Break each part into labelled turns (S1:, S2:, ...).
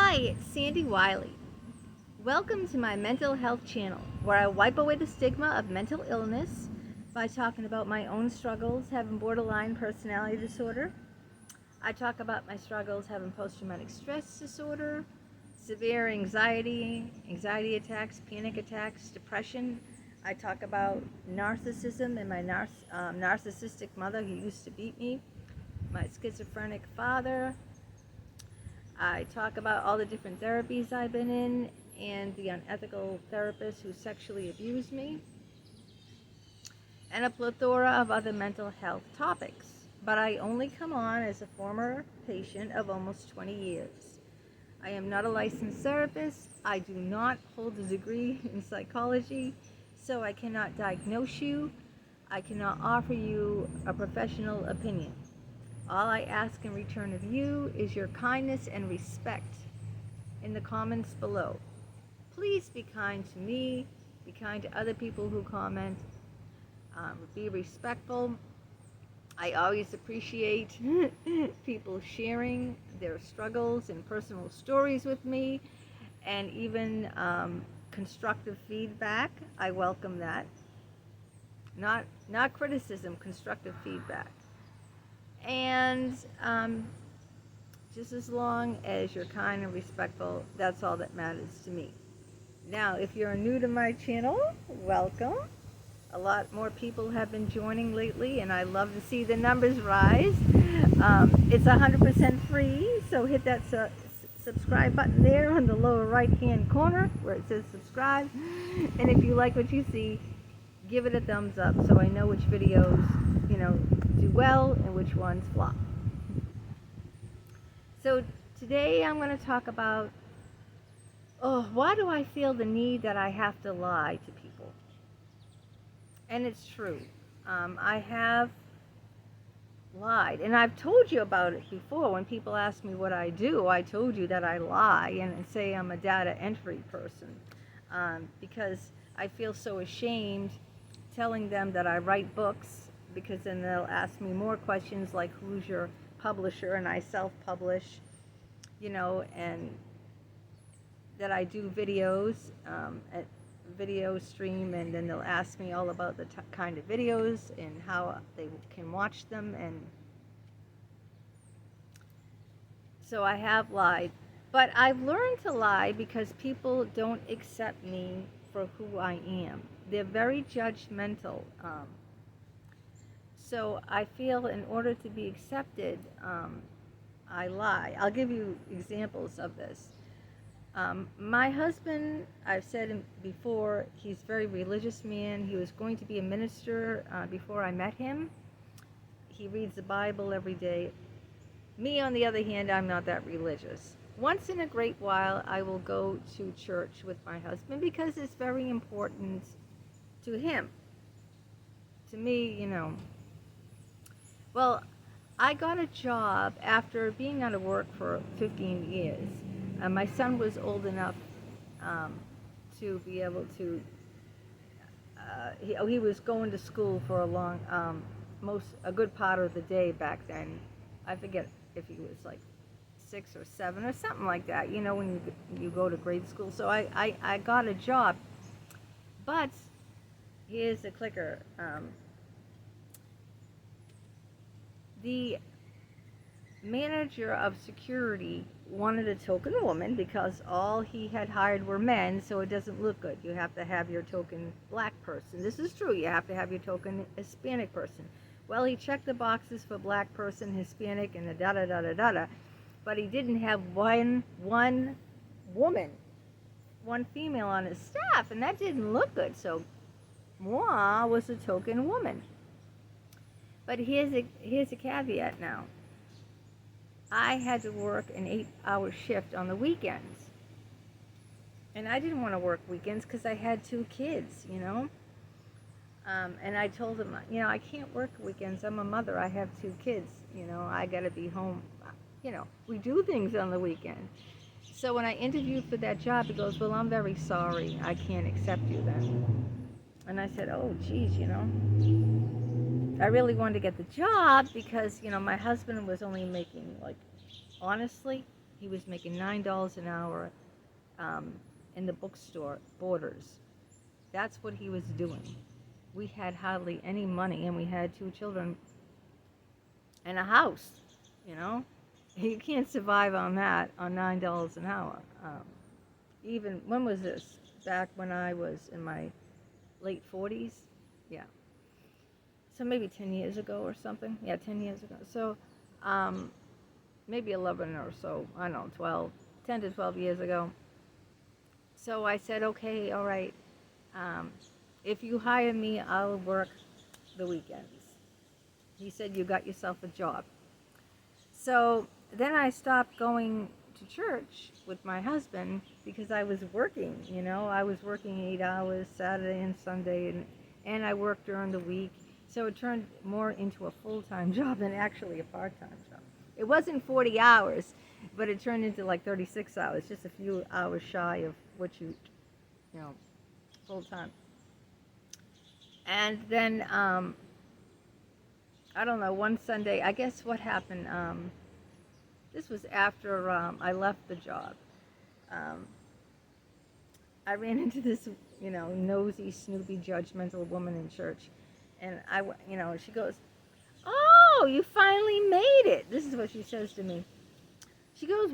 S1: Hi, it's Sandy Wyllie. Welcome to my mental health channel, where I wipe away the stigma of mental illness by talking about my own struggles having borderline personality disorder. I talk about my struggles having post-traumatic stress disorder, severe anxiety attacks, panic attacks, depression. I talk about narcissism and my narcissistic mother who used to beat me, my schizophrenic father. I talk about all the different therapies I've been in and the unethical therapist who sexually abused me, and a plethora of other mental health topics. But I only come on as a former patient of almost 20 years. I am not a licensed therapist. I do not hold a degree in psychology, so I cannot diagnose you. I cannot offer you a professional opinion. All I ask in return of you is your kindness and respect in the comments below. Please be kind to me, be kind to other people who comment, be respectful. I always appreciate people sharing their struggles and personal stories with me, and even constructive feedback. I welcome that. Not criticism, constructive feedback. And just as long as you're kind and respectful, that's all that matters to me. Now, if you're new to my channel, welcome. A lot more people have been joining lately, and I love to see the numbers rise. It's 100% free, so hit that subscribe button there on the lower right-hand corner where it says subscribe. And if you like what you see, give it a thumbs up so I know which videos, do well and which ones flop. So today I'm going to talk about, why do I feel the need that I have to lie to people? And it's true. I have lied, and I've told you about it before. When people ask me what I do, I told you that I lie and say I'm a data entry person, because I feel so ashamed telling them that I write books, because then they'll ask me more questions like who's your publisher, and I self-publish, and that I do videos, at video stream, and then they'll ask me all about the kind of videos and how they can watch them. And so I have lied, but I've learned to lie because people don't accept me for who I am. They're very judgmental. So I feel in order to be accepted, I lie. I'll give you examples of this. My husband, I've said before, he's a very religious man. He was going to be a minister before I met him. He reads the Bible every day. Me, on the other hand, I'm not that religious. Once in a great while, I will go to church with my husband because it's very important to him. To me, Well, I got a job after being out of work for 15 years. My son was old enough to be able to, he was going to school for a good part of the day back then. I forget if he was like 6 or 7 or something like that, when you go to grade school. So I got a job. But here's the clicker. The manager of security wanted a token woman because all he had hired were men, so it doesn't look good. You have to have your token black person. This is true. You have to have your token Hispanic person. Well, he checked the boxes for black person, Hispanic, and da-da-da-da-da-da, but he didn't have one woman, one female on his staff, and that didn't look good, so moi was the token woman. But here's a caveat now. I had to work an 8-hour shift on the weekends. And I didn't want to work weekends because I had 2 kids, And I told him, I can't work weekends. I'm a mother. I have 2 kids, I got to be home. We do things on the weekend. So when I interviewed for that job, he goes, well, I'm very sorry. I can't accept you then. And I said, oh, geez, I really wanted to get the job because, my husband was only making, honestly, He was making $9 an hour in the bookstore, Borders. That's what he was doing. We had hardly any money, and we had 2 children and a house, you know. You can't survive on that, on $9 an hour. Even, when was this? Back when I was in my late 40s? Yeah. So maybe 10 years ago or something. Yeah, 10 years ago. So maybe 11 or so, I don't know, 12, 10 to 12 years ago. So I said, okay, all right, if you hire me, I'll work the weekends. He said, you got yourself a job. So then I stopped going to church with my husband because I was working, you know. I was working 8 hours Saturday and Sunday, and I worked during the week. So it turned more into a full-time job than actually a part-time job. It wasn't 40 hours, but it turned into like 36 hours, just a few hours shy of what you know, full-time. And then, I don't know, one Sunday, I guess what happened, this was after I left the job. I ran into this, you know, nosy, snoopy, judgmental woman in church. And you know, she goes, "Oh, you finally made it." This is what she says to me. She goes,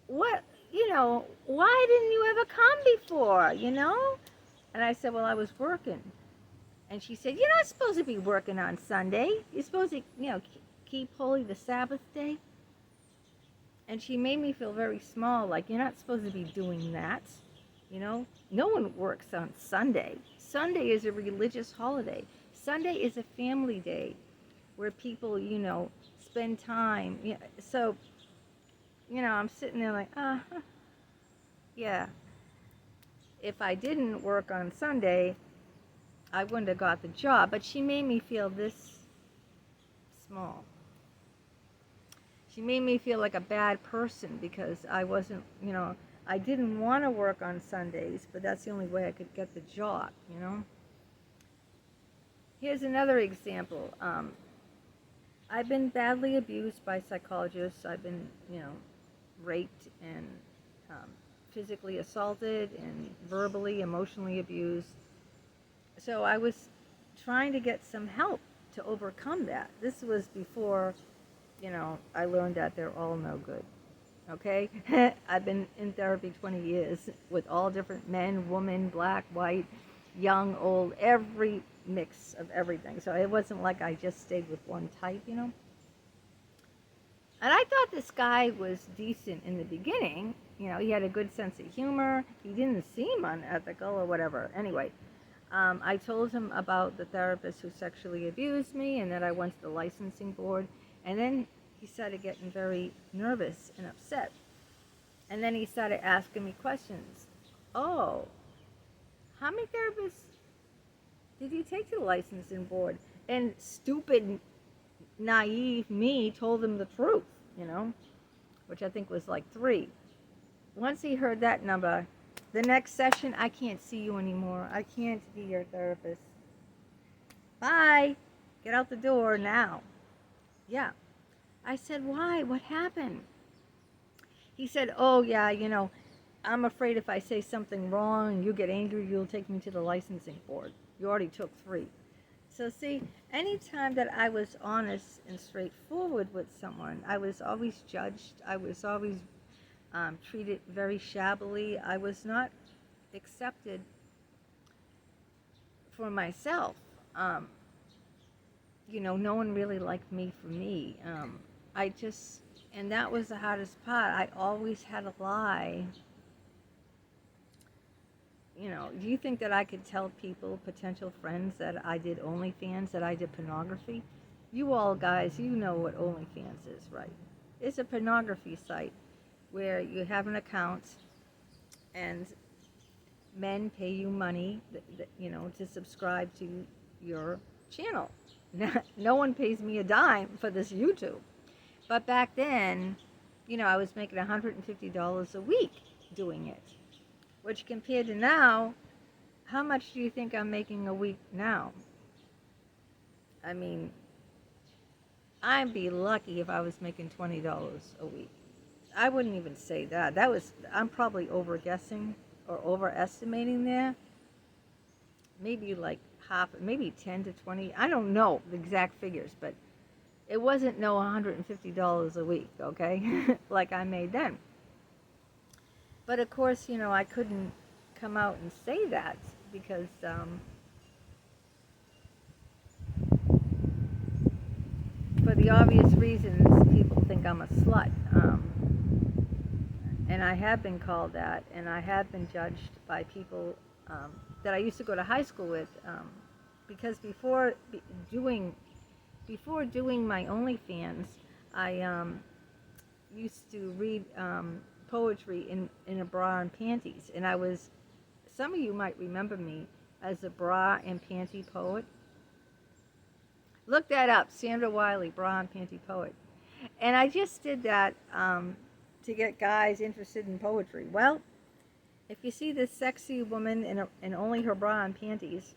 S1: "What, you know, why didn't you ever come before, you know?" And I said, "Well, I was working." And she said, "You're not supposed to be working on Sunday. You're supposed to, you know, keep holy the Sabbath day." And she made me feel very small, like, you're not supposed to be doing that, you know? No one works on Sunday. Sunday is a religious holiday. Sunday is a family day where people, you know, spend time. So, you know, I'm sitting there like, yeah. If I didn't work on Sunday, I wouldn't have got the job. But she made me feel this small. She made me feel like a bad person because I wasn't, you know, I didn't want to work on Sundays, but that's the only way I could get the job, you know. Here's another example. I've been badly abused by psychologists. I've been, you know, raped and physically assaulted and verbally, emotionally abused. So I was trying to get some help to overcome that. This was before, you know, I learned that they're all no good. Okay? I've been in therapy 20 years with all different men, women, black, white, young, old, every mix of everything. So it wasn't like I just stayed with one type, you know? And I thought this guy was decent in the beginning. You know, he had a good sense of humor. He didn't seem unethical or whatever. Anyway, I told him about the therapist who sexually abused me and that I went to the licensing board. And then he started getting very nervous and upset. And then he started asking me questions. "Oh, how many therapists did you take to the licensing board?" And stupid, naive me told him the truth, you know, which I think was like 3. Once he heard that number, the next session, "I can't see you anymore. I can't be your therapist. Bye. Get out the door now." Yeah. I said, "Why? What happened?" He said, "Oh, yeah, you know, I'm afraid if I say something wrong and you get angry, you'll take me to the licensing board. You already took 3. So see, anytime that I was honest and straightforward with someone, I was always judged. I was always treated very shabbily. I was not accepted for myself. You know, no one really liked me for me. And that was the hardest part. I always had to lie. You know, do you think that I could tell people, potential friends, that I did OnlyFans, that I did pornography? You all guys, you know what OnlyFans is, right? It's a pornography site where you have an account and men pay you money, you know, to subscribe to your channel. No one pays me a dime for this YouTube. But back then, you know, I was making $150 a week doing it. Which compared to now, how much do you think I'm making a week now? I mean, I'd be lucky if I was making $20 a week. I wouldn't even say that. I'm probably over guessing or overestimating there. Maybe like half, maybe 10 to 20. I don't know the exact figures, but it wasn't no $150 a week, okay? Like I made then. But of course, I couldn't come out and say that because for the obvious reasons, people think I'm a slut. And I have been called that, and I have been judged by people that I used to go to high school with, because before doing my OnlyFans, I used to read poetry in a bra and panties, and some of you might remember me as a bra and panty poet. Look that up, Sandra Wyllie, bra and panty poet. And I just did that to get guys interested in poetry. Well, if you see this sexy woman in only her bra and panties,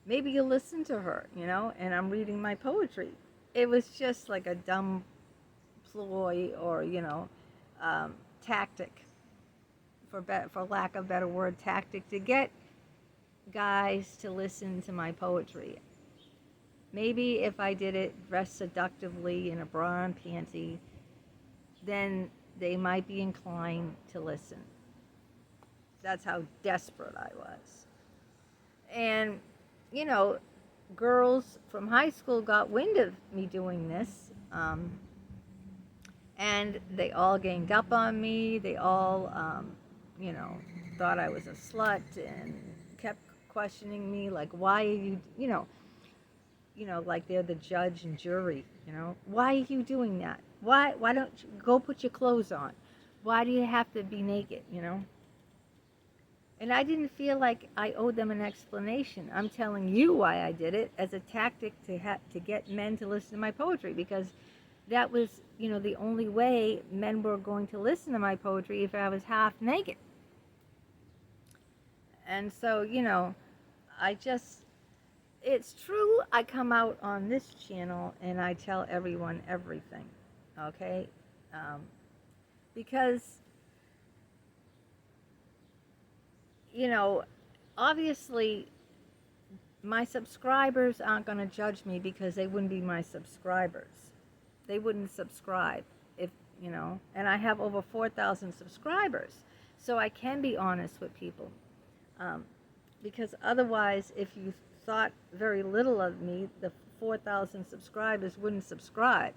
S1: maybe you'll listen to her, and I'm reading my poetry. It was just like a dumb ploy or, tactic, for lack of a better word, tactic to get guys to listen to my poetry. Maybe if I did it dressed seductively in a bra and panty, then they might be inclined to listen. That's how desperate I was. And, girls from high school got wind of me doing this, and they all ganged up on me. They all, thought I was a slut and kept questioning me, like, why are you, like they're the judge and jury, why are you doing that? Why don't you go put your clothes on? Why do you have to be naked, And I didn't feel like I owed them an explanation. I'm telling you why I did it as a tactic to get men to listen to my poetry, because that was, the only way men were going to listen to my poetry if I was half naked. And so, it's true, I come out on this channel and I tell everyone everything, okay? Because, obviously my subscribers aren't going to judge me, because they wouldn't be my subscribers. They wouldn't subscribe if, and I have over 4,000 subscribers. So I can be honest with people. Because otherwise, if you thought very little of me, the 4,000 subscribers wouldn't subscribe.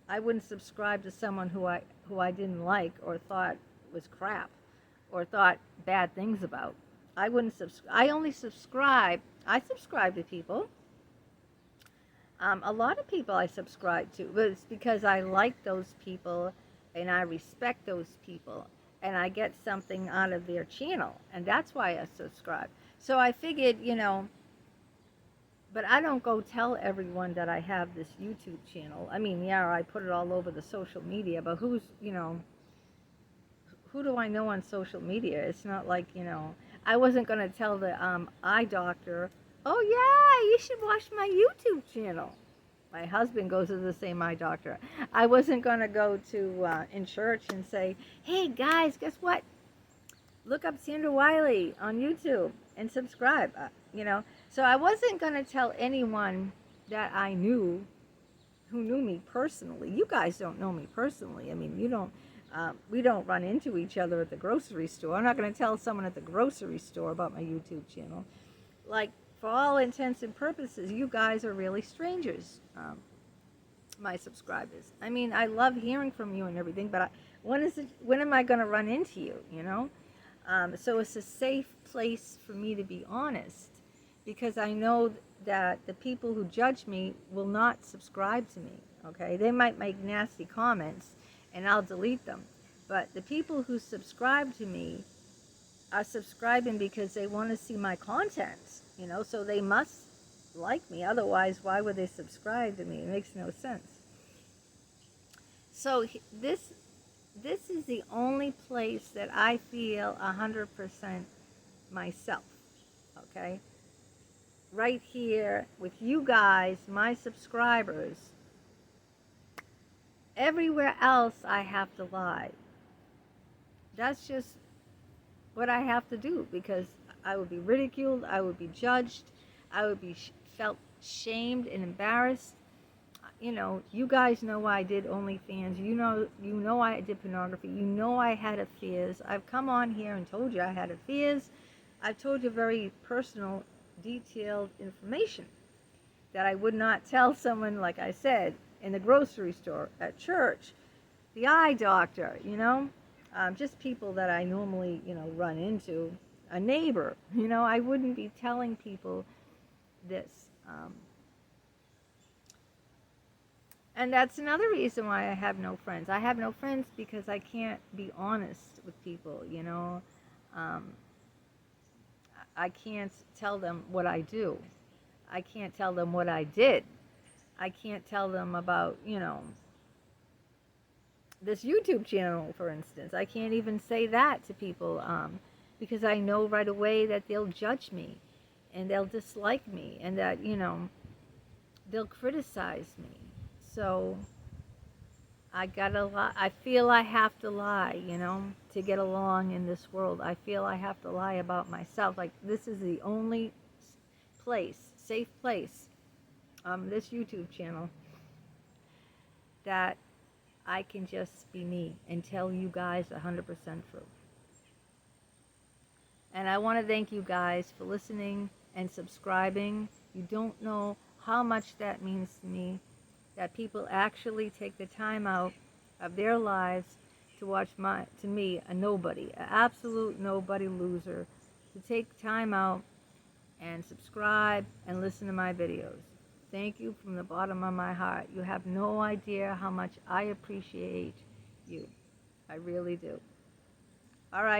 S1: I wouldn't subscribe to someone who I didn't like or thought was crap or thought bad things about. I wouldn't subscribe. I subscribe to people. A lot of people I subscribe to, but it's because I like those people and I respect those people and I get something out of their channel, and that's why I subscribe. So I figured, but I don't go tell everyone that I have this YouTube channel. I mean, yeah, I put it all over the social media, but who do I know on social media? It's not like, I wasn't going to tell the eye doctor, oh yeah, you should watch my YouTube channel. My husband goes to the same eye doctor. I wasn't going to go to in church and say, hey guys, guess what? Look up Sandra Wyllie on YouTube and subscribe, So I wasn't going to tell anyone that I knew, who knew me personally. You guys don't know me personally. I mean, we don't run into each other at the grocery store. I'm not going to tell someone at the grocery store about my YouTube channel. Like, for all intents and purposes, you guys are really strangers, my subscribers. I mean, I love hearing from you and everything, but when am I going to run into you, So it's a safe place for me to be honest, because I know that the people who judge me will not subscribe to me, okay? They might make nasty comments, and I'll delete them. But the people who subscribe to me are subscribing because they want to see my content, so they must like me. Otherwise, why would they subscribe to me? It makes no sense. So this is the only place that I feel 100% myself, okay? Right here with you guys, my subscribers, everywhere else I have to lie. That's just what I have to do, because I would be ridiculed, I would be judged, I would be felt shamed and embarrassed. You know, you guys know I did OnlyFans. You know I did pornography. You know I had affairs. I've come on here and told you I had affairs. I've told you very personal, detailed information that I would not tell someone, like I said, in the grocery store, at church, the eye doctor, just people that I normally, run into, a neighbor. I wouldn't be telling people this. And that's another reason why I have no friends. I have no friends because I can't be honest with people, I can't tell them what I do. I can't tell them what I did. I can't tell them about, this YouTube channel, for instance. I can't even say that to people because I know right away that they'll judge me and they'll dislike me and that, they'll criticize me. So I gotta lie. I feel I have to lie, to get along in this world. I feel I have to lie about myself. Like, this is the only place, safe place, this YouTube channel, that I can just be me and tell you guys 100% true. And I want to thank you guys for listening and subscribing. You don't know how much that means to me, that people actually take the time out of their lives to watch to me, a nobody, an absolute nobody loser, to take time out and subscribe and listen to my videos. Thank you from the bottom of my heart. You have no idea how much I appreciate you. I really do. All right.